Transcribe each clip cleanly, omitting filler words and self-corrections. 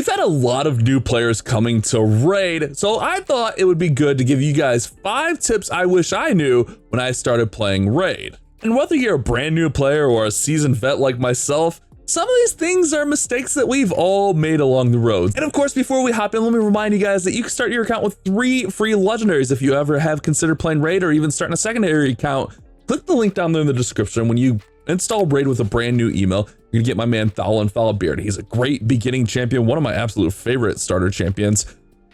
We've had a lot of new players coming to Raid, so I thought it would be good to give you guys 5 tips I wish I knew when I started playing Raid. And whether you're a brand new player or a seasoned vet like myself, some of these things are mistakes that we've all made along the road. And of course, before we hop in, let me remind you guys that you can start your account with 3 free legendaries if you ever have considered playing Raid or even starting a secondary account. Click the link down there in the description. When you install Raid with a brand new email, you're gonna get my man Fallenbeard. He's a great beginning champion, one of my absolute favorite starter champions.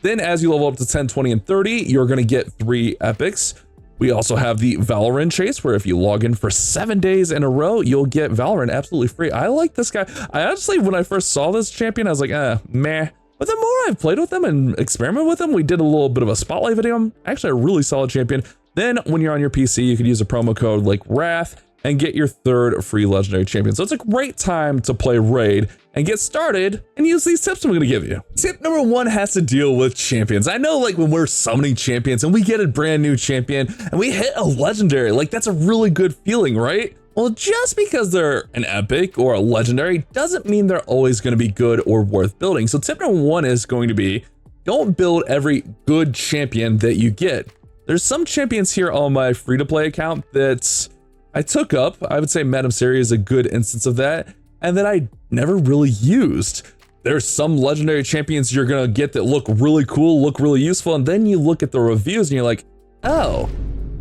Then as you level up to 10, 20, and 30, you're gonna get 3 epics. We also have the Valorant chase, where if you log in for 7 days in a row, you'll get Valorant absolutely free. I like this guy. I honestly, when I first saw this champion, I was like, meh. But the more I've played with him and experimented with him, we did a little bit of a spotlight video. Actually, a really solid champion. Then when you're on your PC, you could use a promo code like Wrath and get your 3rd free legendary champion. So it's a great time to play Raid and get started and use these tips I'm gonna give you. Tip number 1 has to deal with champions. I know, like, when we're summoning champions and we get a brand new champion and we hit a legendary, like, that's a really good feeling, right? Well, just because they're an epic or a legendary doesn't mean they're always gonna be good or worth building. So tip number 1 is going to be, don't build every good champion that you get. There's some champions here on my free-to-play account that I took up. I would say Madam Siri is a good instance of that, and that I never really used. There's some legendary champions you're gonna get that look really cool, look really useful, and then you look at the reviews and you're like, oh,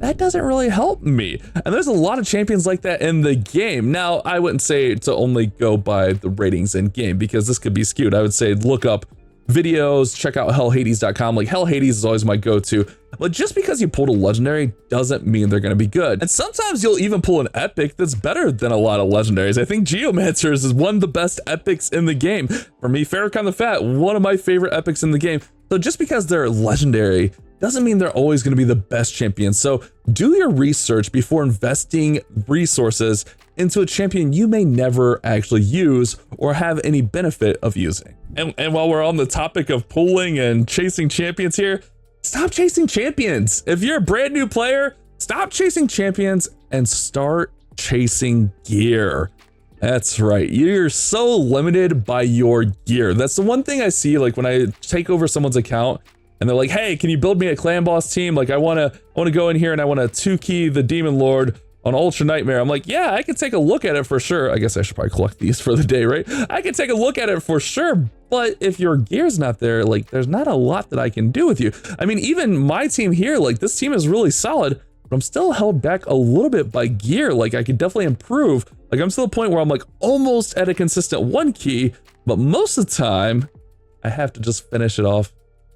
that doesn't really help me. And there's a lot of champions like that in the game. Now, I wouldn't say to only go by the ratings in game, because this could be skewed. I would say look up videos, check out hellhades.com. Like, Hell Hades is always my go-to. But just because you pulled a legendary doesn't mean they're gonna be good. And sometimes you'll even pull an epic that's better than a lot of legendaries. I think Geomancer's is one of the best epics in the game. For me, Farrakhan the Fat, one of my favorite epics in the game. So just because they're legendary doesn't mean they're always gonna be the best champion. So do your research before investing resources into a champion you may never actually use or have any benefit of using. And while we're on the topic of pulling and chasing champions here, stop chasing champions. If you're a brand new player, stop chasing champions and start chasing gear. That's right, you're so limited by your gear. That's the one thing I see, like, when I take over someone's account and they're like, hey, can you build me a clan boss team? Like, I wanna go in here and I wanna 2-key the Demon Lord on Ultra Nightmare. I'm like, yeah, I can take a look at it for sure. I guess I should probably collect these for the day, right? I can take a look at it for sure, but if your gear's not there, like, there's not a lot that I can do with you. I mean, even my team here, like, this team is really solid, but I'm still held back a little bit by gear. Like, I could definitely improve. Like, I'm still at the point where I'm like almost at a consistent 1 key, but most of the time I have to just finish it off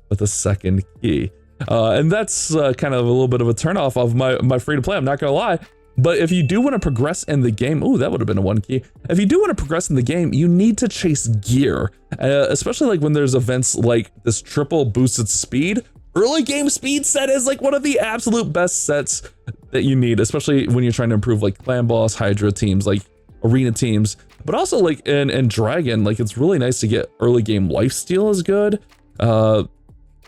with a 2nd key. And that's kind of a little bit of a turnoff of my free to play, I'm not gonna lie. But if you do want to progress in the game, ooh, that would have been a 1 key. If you do want to progress in the game, you need to chase gear, especially like when there's events like this triple boosted speed. Early game speed set is like one of the absolute best sets that you need, especially when you're trying to improve like clan boss, Hydra teams, like arena teams, but also like in Dragon, like it's really nice to get early game lifesteal is good.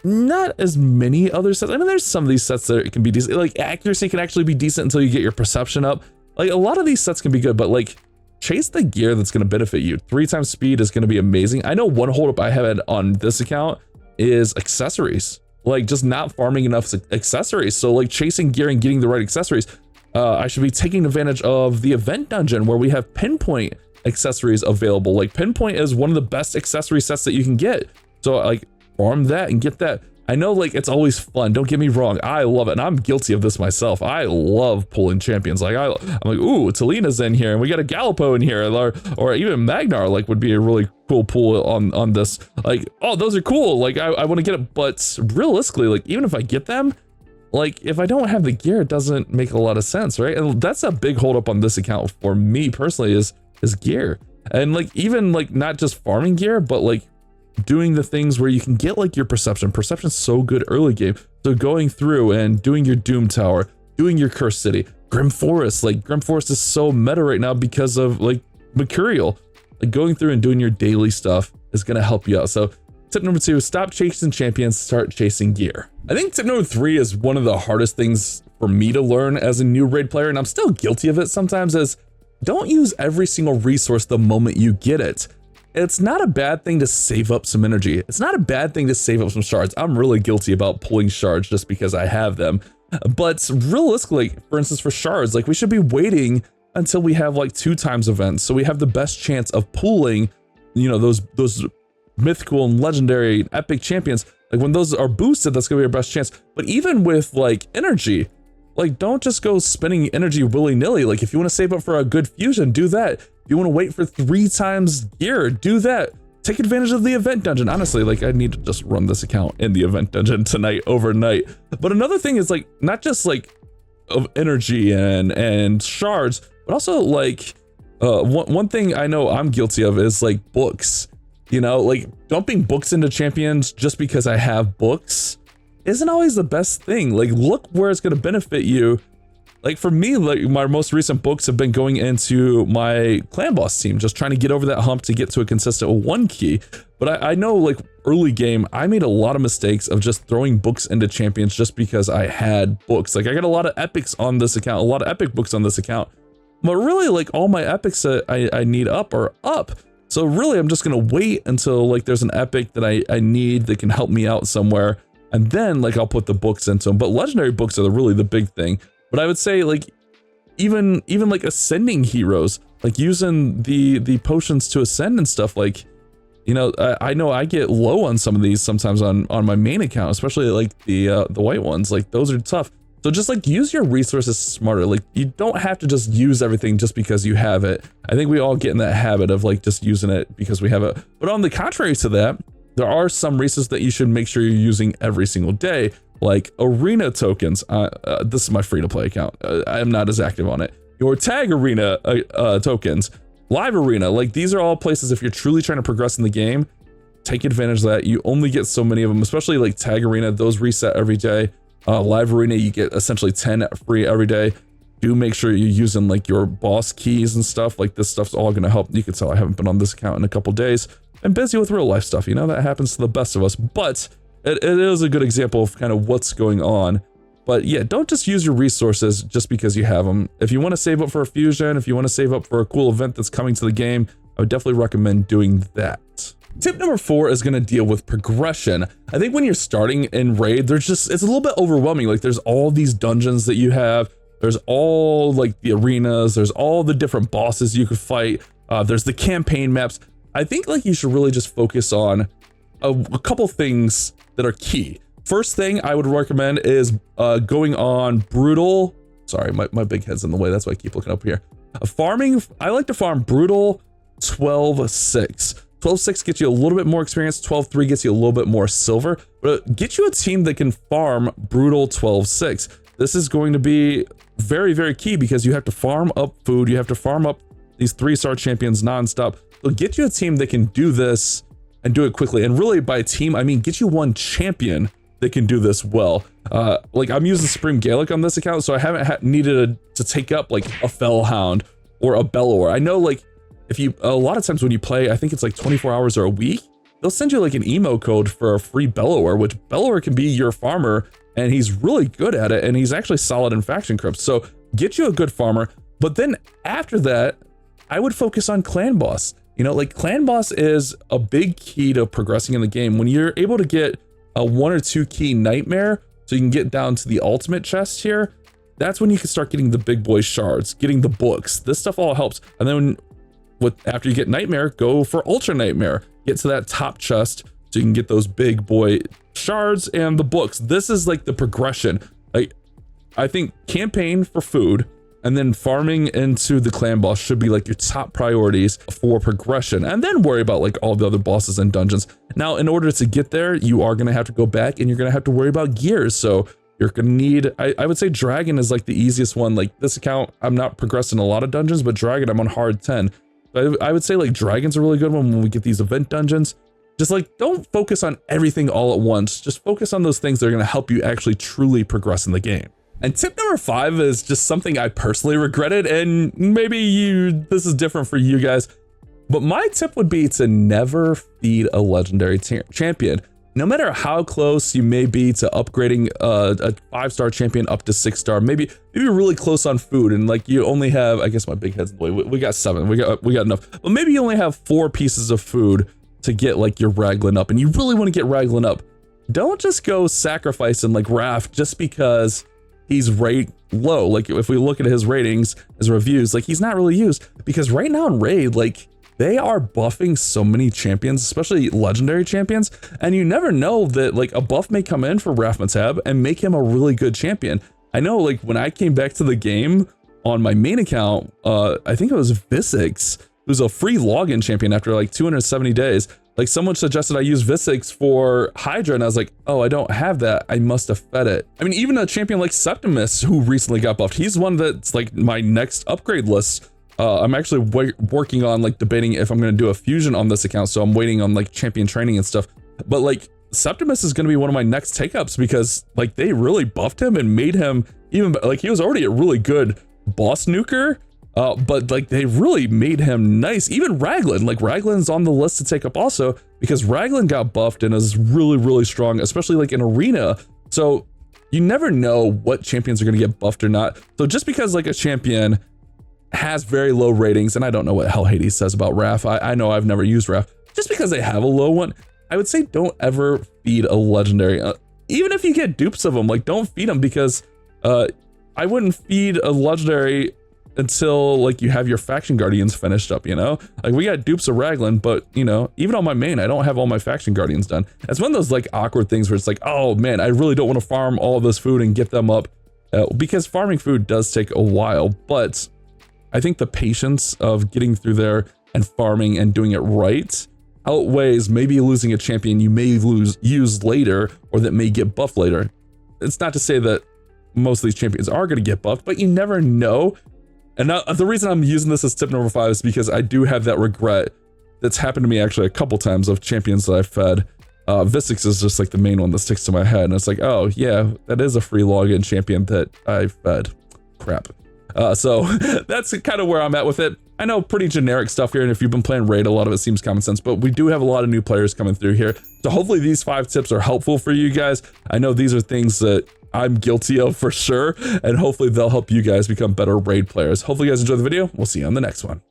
Not as many other sets. I mean, there's some of these sets that can be decent. Like accuracy can actually be decent until you get your perception up. Like a lot of these sets can be good, but like chase the gear that's going to benefit you. 3 times speed is going to be amazing. I know one holdup I have had on this account is accessories. Like just not farming enough accessories. So like chasing gear and getting the right accessories. I should be taking advantage of the event dungeon where we have pinpoint accessories available. Like pinpoint is one of the best accessory sets that you can get. So like farm that and get that. I know like it's always fun, don't get me wrong, I love it, and I'm guilty of this myself. I love pulling champions. Like I'm like, ooh, Talina's in here and we got a Gallipo in here, or even Magnar like would be a really cool pull on this. Like, oh, those are cool, like I want to get it, but realistically, like even if I get them, like if I don't have the gear, it doesn't make a lot of sense, right? And that's a big holdup on this account for me personally is gear. And like even like not just farming gear, but like doing the things where you can get like your perception's so good early game. So going through and doing your Doom Tower, doing your Cursed City, Grim Forest. Like Grim Forest is so meta right now because of like Mercurial. Like going through and doing your daily stuff is going to help you out. So tip number 2, stop chasing champions, start chasing gear. I think tip number 3 is one of the hardest things for me to learn as a new raid player, and I'm still guilty of it sometimes, is don't use every single resource the moment you get it. it's not a bad thing to save up some energy. It's not a bad thing to save up some shards. I'm really guilty about pulling shards just because I have them. But realistically, for instance, for shards, like we should be waiting until we have like 2 times events. So we have the best chance of pulling, you know, those mythical and legendary epic champions. Like when those are boosted, that's gonna be our best chance. But even with like energy, like don't just go spending energy willy-nilly. Like if you want to save up for a good fusion, do that. If you want to wait for 3 times gear, do that. Take advantage of the event dungeon. Honestly, like I need to just run this account in the event dungeon tonight, overnight. But another thing is like, not just like of energy and shards, but also like one thing I know I'm guilty of is like books. You know, like dumping books into champions just because I have books isn't always the best thing. Like look where it's going to benefit you. Like for me, like my most recent books have been going into my clan boss team, just trying to get over that hump to get to a consistent 1 key. But I know like early game, I made a lot of mistakes of just throwing books into champions just because I had books. Like I got a lot of epics on this account, a lot of epic books on this account, but really like all my epics that I need up are up. So really, I'm just gonna wait until like there's an epic that I need that can help me out somewhere, and then like I'll put the books into them. But legendary books are really the big thing. But I would say like even like ascending heroes, like using the potions to ascend and stuff. Like, you know, I know I get low on some of these sometimes on my main account, especially like the white ones. Like those are tough. So just like use your resources smarter. Like you don't have to just use everything just because you have it. I think we all get in that habit of like just using it because we have it. But on the contrary to that, there are some resources that you should make sure you're using every single day, like arena tokens. This is my free to play account. I'm not as active on it. Your tag arena tokens, live arena. Like these are all places if you're truly trying to progress in the game, take advantage of that. You only get so many of them, especially like tag arena. Those reset every day. Live arena, you get essentially 10 free every day. Do make sure you're using like your boss keys and stuff. Like this stuff's all gonna help. You can tell I haven't been on this account in a couple days. I'm busy with real life stuff, you know, that happens to the best of us, but it is a good example of kind of what's going on. But yeah, don't just use your resources just because you have them. If you want to save up for a fusion, if you want to save up for a cool event that's coming to the game, I would definitely recommend doing that. Tip number 4 is going to deal with progression. I think when you're starting in raid, it's a little bit overwhelming. Like there's all these dungeons that you have. There's all like the arenas. There's all the different bosses you could fight. There's the campaign maps. I think like you should really just focus on a couple things that are key. First thing I would recommend is going on brutal. Sorry, my big head's in the way. That's why I keep looking up here. Farming. I like to farm brutal 12-6. 12-6 gets you a little bit more experience, 12-3 gets you a little bit more silver, but get you a team that can farm brutal 12-6. This is going to be very, very key because you have to farm up food, you have to farm up these 3-star champions nonstop. So get you a team that can do this and do it quickly. And really by team, I mean, get you one champion that can do this well. Like I'm using Supreme Gaelic on this account, so I haven't needed to take up like a Fellhound or a Bellower. I know like if you, a lot of times when you play, I think it's like 24 hours or a week, they'll send you like an emo code for a free Bellower, which Bellower can be your farmer and he's really good at it. And he's actually solid in faction crypts. So get you a good farmer. But then after that, I would focus on clan boss. You know, like clan boss is a big key to progressing in the game. When you're able to get a 1 or 2 key nightmare, so you can get down to the ultimate chest here, that's when you can start getting the big boy shards, getting the books. This stuff all helps. And then after you get nightmare, go for ultra nightmare, get to that top chest so you can get those big boy shards and the books. This is like the progression. Like I think campaign for food and then farming into the clan boss should be like your top priorities for progression, and then worry about like all the other bosses and dungeons. Now in order to get there, you are going to have to go back and you're going to have to worry about gears. So you're going to need, I would say dragon is like the easiest one. Like this account, I'm not progressing a lot of dungeons, but dragon I'm on hard 10. I would say like dragon's a really good one when we get these event dungeons. Just like don't focus on everything all at once. Just focus on those things that are going to help you actually truly progress in the game. And tip number 5 is just something I personally regretted, and maybe this is different for you guys, but my tip would be to never feed a legendary champion. no matter how close you may be to upgrading a 5-star champion up to 6-star, maybe you're really close on food and like you only have, I guess my big head's in the way, we got 7, we got enough, but maybe you only have 4 pieces of food to get like your Raglan up, and you really want to get Raglan up. Don't just go sacrificing like Raph just because he's rate low. Like if we look at his ratings, his reviews, like he's not really used, because right now in Raid, like they are buffing so many champions, especially legendary champions, and you never know that like a buff may come in for Raph Matab and make him a really good champion. I know like when I came back to the game on my main account, I think it was Visix, who's a free login champion after like 270 days. Like someone suggested I use Visix for Hydra, and I was like, oh, I don't have that. I must have fed it. I mean, even a champion like Septimus, who recently got buffed, he's one that's like my next upgrade list. I'm actually working on like debating if I'm going to do a fusion on this account. So I'm waiting on like champion training and stuff. But like Septimus is going to be one of my next take-ups, because like they really buffed him and made him even like he was already a really good boss nuker. But like they really made him nice. Even Raglan, like Raglan's on the list to take up also, because Raglan got buffed and is really strong, especially like in arena. So you never know what champions are going to get buffed or not. So just because like a champion has very low ratings, and I don't know what Hell Hades says about Raph. I know I've never used Raph. Just because they have a low one, I would say don't ever feed a legendary. Even if you get dupes of them, like don't feed them, because I wouldn't feed a legendary until like you have your faction guardians finished up, you know? Like we got dupes of Raglan, but you know, even on my main, I don't have all my faction guardians done. It's one of those like awkward things where it's like, oh man, I really don't want to farm all this food and get them up, because farming food does take a while. But I think the patience of getting through there and farming and doing it right outweighs maybe losing a champion you may use later, or that may get buffed later. It's not to say that most of these champions are going to get buffed, but you never know. And now, the reason I'm using this as tip number 5 is because I do have that regret that's happened to me actually a couple times of champions that I fed. Visix is just like the main one that sticks to my head, and it's like, oh yeah, that is a free login champion that I fed. Crap. So that's kind of where I'm at with it. I know pretty generic stuff here, and if you've been playing Raid, a lot of it seems common sense, but we do have a lot of new players coming through here. So hopefully these 5 tips are helpful for you guys. I know these are things that I'm guilty of for sure, and hopefully they'll help you guys become better Raid players. Hopefully you guys enjoyed the video. We'll see you on the next one.